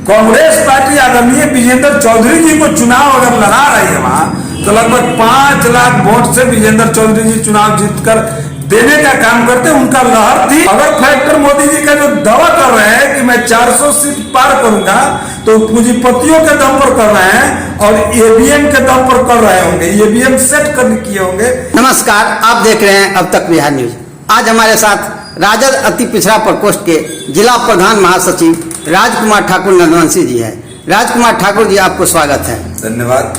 Congress party आदरणीय विजेंद्र चौधरी जी को चुनाव अगर लड़ा रही है वहां, तो लगभग 5 लाख वोट से विजेंद्र चौधरी जी चुनाव जीतकर देने का काम करते, उनका लहर थी। अगर फैक्टर मोदी जी का जो दावा कर रहे हैं कि मैं 400 सीट पार करूंगा, तो पूंजीपतियों के दम पर कर रहे हैं और ईवीएम के दम पर कर रहे होंगे, ईवीएम सेट कर किए होंगे। नमस्कार, आप देख रहे हैं अब तक बिहार न्यूज। आज हमारे साथ राजद अति पिछड़ा प्रकोष्ठ के जिला प्रधान महासचिव राजकुमार ठाकुर नंदवंशी जी है। राजकुमार ठाकुर जी, आपको स्वागत है। धन्यवाद।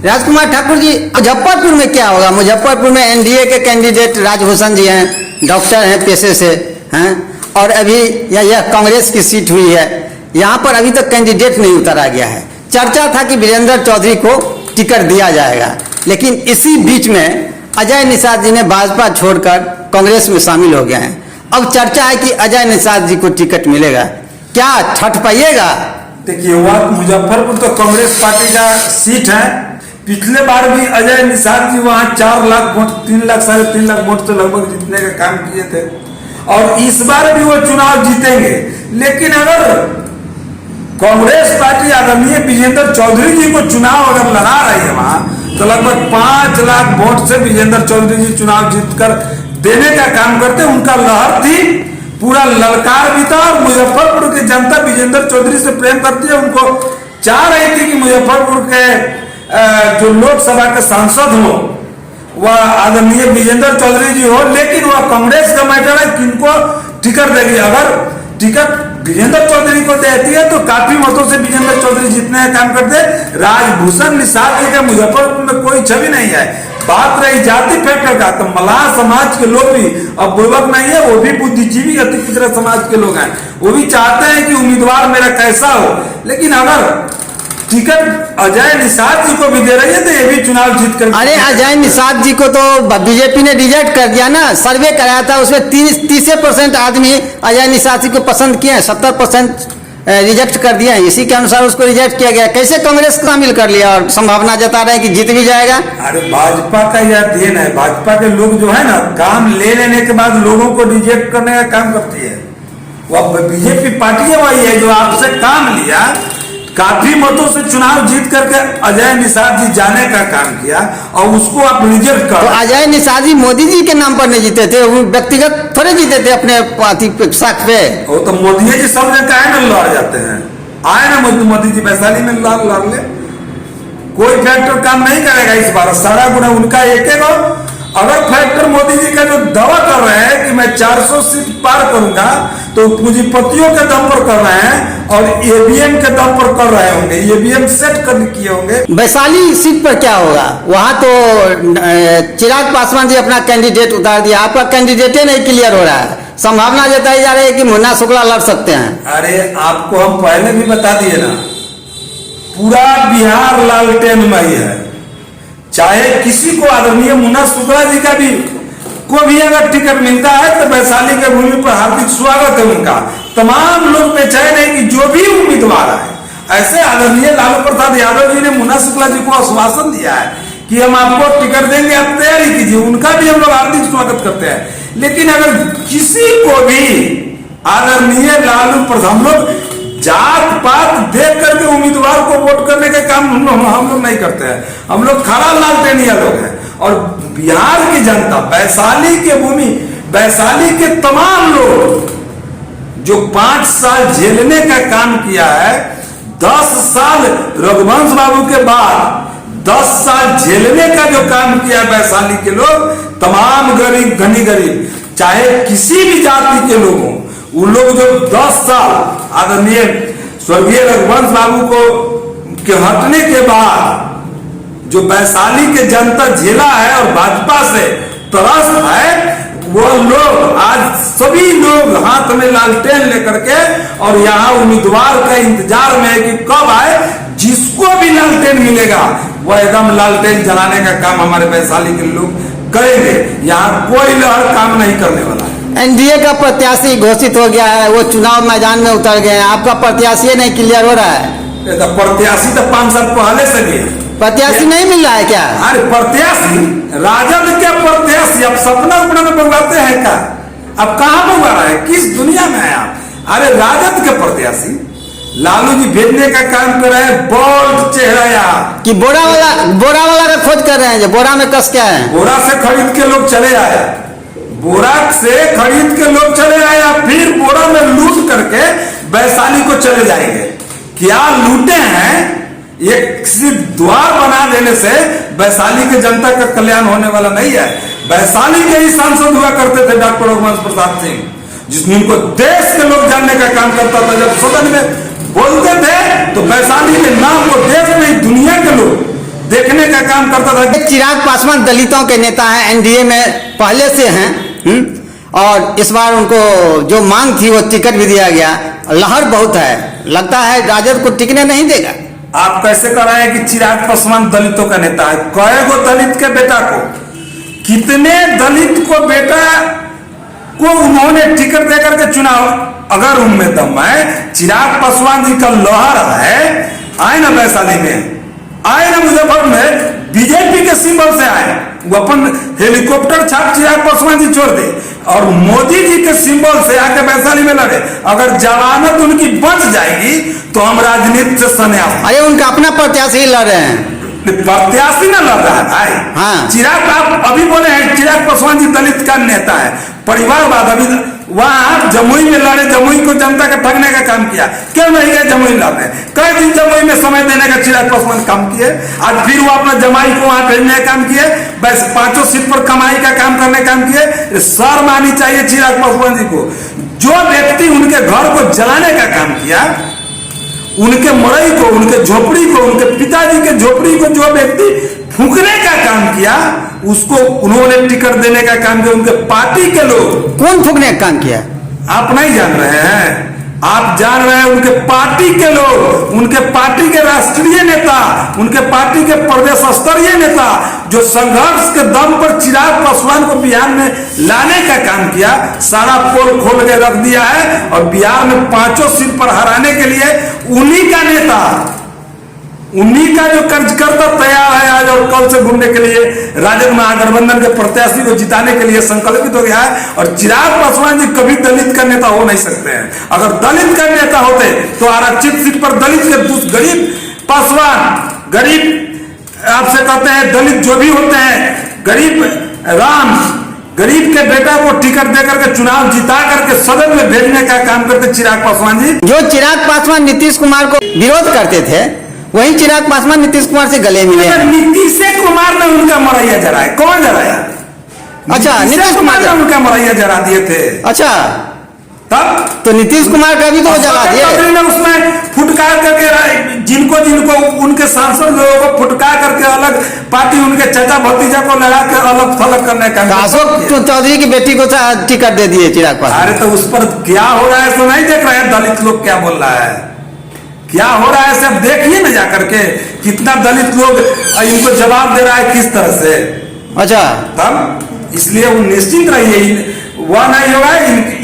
राजकुमार ठाकुर जी, मुजफ्फरपुर में क्या होगा? मुजफ्फरपुर में एनडीए के कैंडिडेट राजभूषण जी हैं, डॉक्टर हैं पेशे से हैं, और अभी यह कांग्रेस की सीट हुई है। यहाँ पर अभी तक कैंडिडेट नहीं उतारा गया है। चर्चा था कि वीरेंद्र चौधरी को टिकट दिया जाएगा, लेकिन इसी बीच में अजय निषाद जी ने भाजपा छोड़कर कांग्रेस में शामिल हो गए हैं। अब चर्चा है कि अजय निषाद जी को टिकट मिलेगा, क्या छठ पाइएगा? देखिए, वह मुजफ्फरपुर तो कांग्रेस पार्टी का सीट है। पिछले बार भी अजय निषाद जी वहां 4 लाख वोट, 3 लाख, 3.5 लाख वोट से लगभग जीतने का काम किए थे, और इस बार भी वो चुनाव जीतेंगे। लेकिन अगर कांग्रेस पार्टी आदरणीय विजेंद्र चौधरी जी को चुनाव अगर लड़ा रही है वहां, तो लगभग 5 लाख वोट से विजेंद्र चौधरी जी चुनाव जीतकर देने का काम करते, उनका लहर थी, पूरा ललकार भी था। और मुजफ्फरपुर की जनता विजेंद्र चौधरी से प्रेम करती है, उनको चाह रही थी कि मुजफ्फरपुर के जो लोकसभा के सांसद हो वह आदरणीय विजेंद्र चौधरी जी हो। लेकिन वह कांग्रेस का मैटर है, किनको टिकट देगी। अगर टिकट विजेंद्र चौधरी को देती है तो काफी मतों से विजेंद्र चौधरी जीतने का काम करते। राजभूषण निषाद जी का मुजफ्फरपुर में कोई छवि नहीं है। बात रही जाति फैक्टर का, तो मलाह समाज के लोग भी अब बुर्बक नहीं है, वो भी बुद्धिजीवी अति पिछड़ा समाज के लोग हैं। वो भी चाहते हैं कि उम्मीदवार मेरा कैसा हो। लेकिन अगर टिकट अजय निषाद जी को भी दे रही है तो ये भी चुनाव जीत कर। अरे, अजय निषाद जी को तो बीजेपी ने रिजेक्ट कर दिया ना। सर्वे कराया था, उसमें 30% आदमी अजय निषाद जी को पसंद किए हैं, 70% रिजेक्ट कर दिया है। इसी के अनुसार उसको रिजेक्ट किया गया। कैसे कांग्रेस शामिल कर लिया और संभावना जता रहे हैं कि जीत भी जाएगा? अरे, भाजपा का यह देन है। भाजपा के लोग जो है ना, काम ले लेने के बाद लोगों को रिजेक्ट करने का काम करती है। वह बीजेपी पार्टी वही है जो आपसे काम लिया, काफी मतों से चुनाव जीत करके अजय निषाद जी जाने का काम किया, और उसको आप रिजेक्ट कर। तो अजय निषाद जी मोदी जी के नाम पर नहीं जीते थे, वो व्यक्तिगत थोड़े जीते थे अपने पार्टी साख पे। वो तो मोदी जी सब जगह आए ना लड़ जाते हैं। आए ना मोदी जी वैशाली में लड़ ले, कोई फैक्टर काम नहीं करेगा इस बार। सारा गुना उनका एक। अगर फैक्टर मोदी जी का जो दावा कर रहे हैं कि मैं 400 सीट पार करूंगा, तो पूंजीपतियों के दम पर कर रहे हैं और ईवीएम के दम पर कर रहे होंगे, ईवीएम सेट कर किए होंगे। वैशाली सीट पर क्या होगा? वहां तो चिराग पासवान जी अपना कैंडिडेट उतार दिया, आपका कैंडिडेट नहीं क्लियर हो रहा है। संभावना जताई जा रही है कि मुन्ना शुक्ला लड़ सकते हैं। अरे, आपको हम पहले भी बता दिए ना, पूरा बिहार लालटेन में ही है। चाहे किसी को आदरणीय मुन्ना शुक्ला जी का भी को भी अगर टिकट मिलता है तो वैशाली के भूमि पर हार्दिक स्वागत है उनका। तमाम लोग बेचैन है कि जो भी उम्मीदवार है, ऐसे आदरणीय लालू प्रसाद यादव जी ने मुन्ना शुक्ला जी को आश्वासन दिया है कि हम आपको टिकट देंगे, आप तैयारी कीजिए। उनका भी हम लोग हार्दिक स्वागत करते हैं। लेकिन अगर किसी को भी आदरणीय लालू प्रसाद, हम लोग जात पात देख करके उम्मीदवार को वोट करने का काम हम लोग नहीं करते हैं। हम लोग खरा लालटेनिया लोग हैं। और बिहार की जनता, वैशाली के भूमि, वैशाली के तमाम लोग जो 5 साल झेलने का काम किया है, 10 साल रघुवंश बाबू के बाद 10 साल झेलने का जो काम किया वैशाली के लोग, तमाम गरीब घनी गरीब, चाहे किसी भी जाति के लोग हों, उन लोग जो 10 साल आदरणीय स्वर्गीय रघुवंश बाबू को के हटने के बाद जो वैशाली के जनता झेला है और भाजपा से त्रस्त है, वो लोग आज सभी लोग हाथ में लालटेन लेकर के और यहाँ उम्मीदवार का इंतजार में है कि कब आए। जिसको भी लालटेन मिलेगा वह एकदम लालटेन जलाने का काम हमारे वैशाली के लोग करेंगे। यहाँ कोई लहर काम नहीं करने वाला है। एनडीए का प्रत्याशी घोषित हो गया है, वो चुनाव मैदान में उतर गए हैं। आपका प्रत्याशी नहीं क्लियर हो रहा है? तो प्रत्याशी तो 5 साल पहले से भी है। प्रत्याशी नहीं मिल रहा है क्या? अरे, प्रत्याशी राजद के प्रत्याशी अब सपना उपना में बुलवाते हैं क्या? अब कहाँ बुलवा रहे हैं? किस दुनिया में है आप? अरे, राजद के प्रत्याशी लालू जी भेजने का काम कर रहे हैं, बोल्ड चेहरा यहाँ। कि बोरा वाला का खोज कर रहे हैं, जो बोरा में कस क्या है। बोरा से खरीद के लोग चले आए, बोरा से खरीद के लोग चले आए, या फिर बोरा में लूट करके वैशाली को चले जाएंगे। क्या लूटे हैं? ये किसी द्वार बना देने से वैशाली के जनता का कल्याण होने वाला नहीं है। वैशाली के ही सांसद हुआ करते थे डॉक्टर रघुवंश प्रसाद सिंह, जिसमें उनको देश के लोग जानने का काम करता था। जब सदन में बोलते थे तो वैशाली के नाम को देश में दुनिया के लोग देखने का काम करता था। चिराग पासवान दलितों के नेता हैं, एनडीए में पहले से हैं, और इस बार उनको जो मांग थी वो टिकट भी दिया गया। लहर बहुत है, लगता है राजद को टिकने नहीं देगा। आप कैसे कह रहे हैं कि चिराग पासवान दलितों का नेता है? कई गो दलित के बेटा को, कितने दलित को बेटा को उन्होंने टिकट देकर के चुनाव, अगर उनमें दम है, चिराग पासवान जी का लहर है, आए ना वैशाली में, आए ना मुजफ्फरपुर में, बीजेपी के सिंबल से आए, वो अपन हेलीकॉप्टर छाप चिराग पासवान जी छोड़ दे और मोदी जी के सिंबल से आके वैशाली में लड़े। अगर जमानत उनकी बच जाएगी तो हम राजनीति से संन्यास। अरे उनका अपना प्रत्याशी लड़ रहे हैं, प्रत्याशी ना लड़ रहा है भाई। हाँ। चिराग, आप अभी बोले हैं चिराग पासवान जी दलित का नेता है, परिवारवाद। अभी वहां जमुई में लड़े, जमुई को जनता का ठगने का काम किया, क्यों नहीं गए जमुई लड़ने? कई दिन जमुई में समय देने का चिराग पासवान काम किए, आज फिर वो अपना जमाई को वहां भेजने का काम किए, बस 5 सीट पर कमाई का काम करने का काम किए। शर्म आनी चाहिए चिराग पासवान जी को। जो व्यक्ति उनके घर को जलाने का काम किया, उनके मड़ई को, उनके झोपड़ी को, उनके पिताजी के झोपड़ी को जो व्यक्ति फूकने का काम किया, उसको उन्होंने टिकट देने का काम किया। उनके पार्टी के लोग। कौन फूकने का काम किया? आप नहीं जान रहे हैं? आप जान रहे हैं उनके पार्टी के लोग, उनके पार्टी के राष्ट्रीय नेता, उनके पार्टी के प्रदेश स्तरीय नेता, जो संघर्ष के दम पर चिराग पासवान को बिहार में लाने का काम किया, सारा पोल खोल के रख दिया है। और बिहार में 5 सीट पर हराने के लिए उन्हीं का नेता, उन्हीं का जो कार्यकर्ता तैयार है आज और कल से घूमने के लिए राजद महागठबंधन के प्रत्याशी को जिताने के लिए संकल्पित हो गया है। और चिराग पासवान जी कभी दलित का नेता हो नहीं सकते हैं। अगर दलित का नेता होते तो आरक्षित सीट पर दलित के गरीब पासवान, गरीब आपसे कहते हैं दलित जो भी होते हैं, गरीब राम, गरीब के बेटा को टिकट देकर के चुनाव जिता करके सदन में भेजने का काम करते चिराग पासवान जी। जो चिराग पासवान नीतीश कुमार को विरोध करते थे, वही चिराग पासवान नीतीश कुमार से गले मिले। नीतीश कुमार ने उनका मरैया जराया। कौन जराया? अच्छा, नीतीश कुमार ने उनका मरैया जरा दिए थे। अच्छा, तब तो नीतीश कुमार का भी तो जला दिए। ने उसमें फुटकार करके जिनको जिनको उनके सांसद लोगों को फुटकार करके अलग पार्टी, उनके चाचा भतीजा को लगा के अलग थलग करने का। अशोक चौधरी की बेटी को टिकट दे दिए चिराग पासवान। अरे तो उस पर क्या हो रहा है तो नहीं देख रहे हैं? दलित लोग क्या बोल रहा है, क्या हो रहा है सब देखिए ना जाकर के। कितना दलित लोग इनको जवाब दे रहा है किस तरह से। अच्छा, तब इसलिए वो निश्चिंत रहिए, वह नहीं होगा।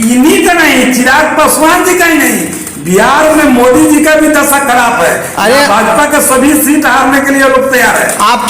इन्हीं का नहीं, चिराग पासवान जी का ही नहीं, बिहार में मोदी जी का भी दशा खराब है। अरे भाजपा के सभी सीट हारने के लिए लोग तैयार है। आप